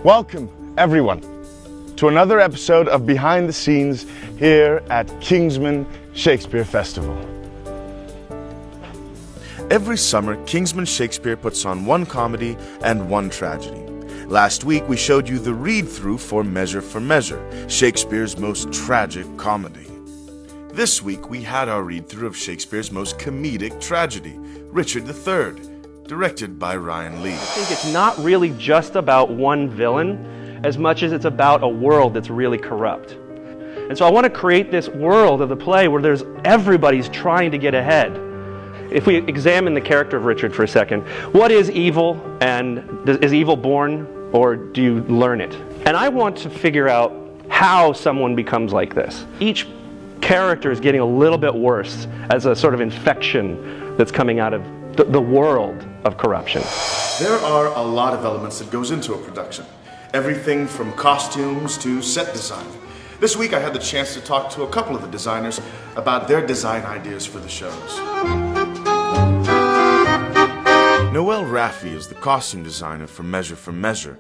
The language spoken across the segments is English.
Welcome, everyone, to another episode of Behind the Scenes here at Kingsman Shakespeare Festival. Every summer, Kingsman Shakespeare puts on one comedy and one tragedy. Last week, we showed you the read-through for Measure, Shakespeare's most tragic comedy. This week, we had our read-through of Shakespeare's most comedic tragedy, Richard III, directed by Ryan Lee. I think it's not really just about one villain as much as it's about a world that's really corrupt. And so I want to create this world of the play where everybody's trying to get ahead. If we examine the character of Richard for a second, what is evil, and is evil born, or do you learn it? And I want to figure out how someone becomes like this. Each character is getting a little bit worse as a sort of infection that's coming out of the world of corruption. There are a lot of elements that goes into a production. Everything from costumes to set design. This week I had the chance to talk to a couple of the designers about their design ideas for the shows. Noelle Raffi is the costume designer for Measure.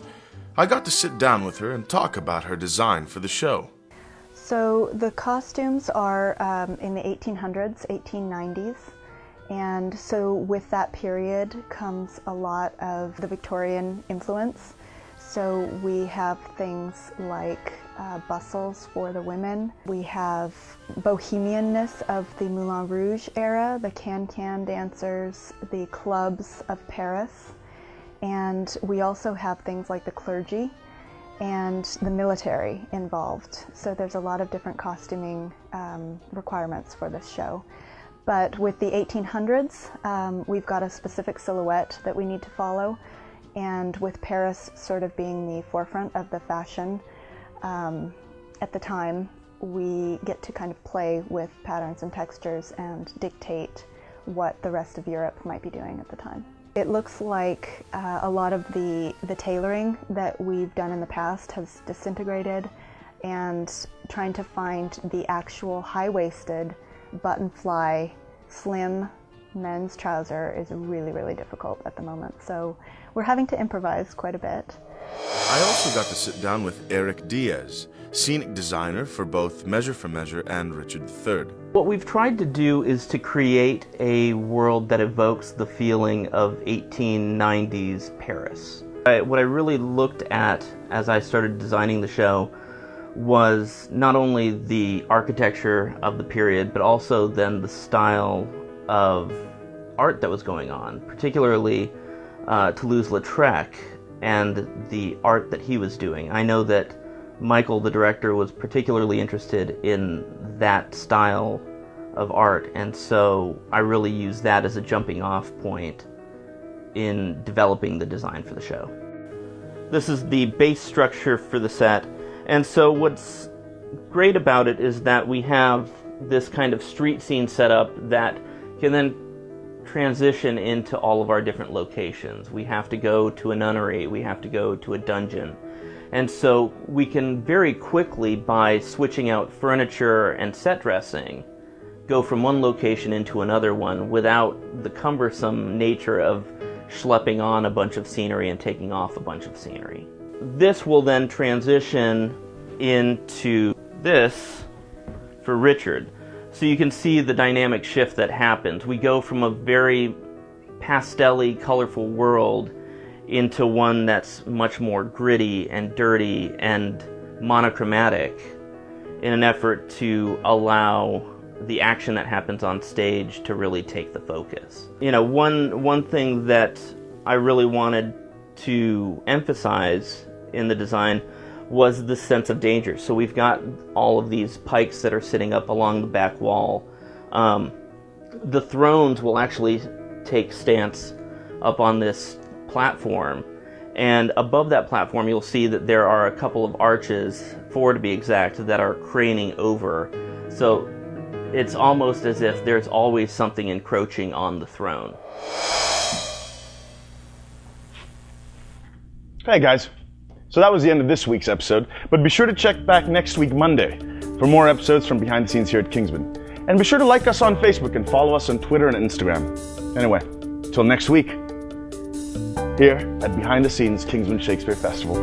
I got to sit down with her and talk about her design for the show. So the costumes are in the 1800s, 1890s. And so with that period comes a lot of the Victorian influence. So we have things like bustles for the women. We have bohemianness of the Moulin Rouge era, the can-can dancers, the clubs of Paris. And we also have things like the clergy and the military involved. So there's a lot of different costuming requirements for this show. But with the 1800s, we've got a specific silhouette that we need to follow. And with Paris sort of being the forefront of the fashion at the time, we get to kind of play with patterns and textures and dictate what the rest of Europe might be doing at the time. It looks like a lot of the tailoring that we've done in the past has disintegrated, and trying to find the actual high-waisted button fly, slim men's trouser is really, really difficult at the moment. So we're having to improvise quite a bit. I also got to sit down with Eric Diaz, scenic designer for both Measure and Richard III. What we've tried to do is to create a world that evokes the feeling of 1890s Paris. What I really looked at as I started designing the show was not only the architecture of the period, but also then the style of art that was going on, particularly Toulouse-Lautrec and the art that he was doing. I know that Michael, the director, was particularly interested in that style of art, and so I really used that as a jumping off point in developing the design for the show. This is the base structure for the set. And so what's great about it is that we have this kind of street scene set up that can then transition into all of our different locations. We have to go to a nunnery, we have to go to a dungeon. And so we can very quickly, by switching out furniture and set dressing, go from one location into another one without the cumbersome nature of schlepping on a bunch of scenery and taking off a bunch of scenery. This will then transition into this for Richard. So you can see the dynamic shift that happens. We go from a very pastel-y, colorful world into one that's much more gritty and dirty and monochromatic in an effort to allow the action that happens on stage to really take the focus. You know, one thing that I really wanted to emphasize in the design was the sense of danger. So we've got all of these pikes that are sitting up along the back wall. The thrones will actually take stance up on this platform, and above that platform you'll see that there are a couple of arches, 4 to be exact, that are craning over. So it's almost as if there's always something encroaching on the throne. Hey guys, so that was the end of this week's episode, but be sure to check back next week Monday for more episodes from behind the scenes here at Kingsman. And be sure to like us on Facebook and follow us on Twitter and Instagram. Anyway, till next week, here at Behind the Scenes Kingsman Shakespeare Festival.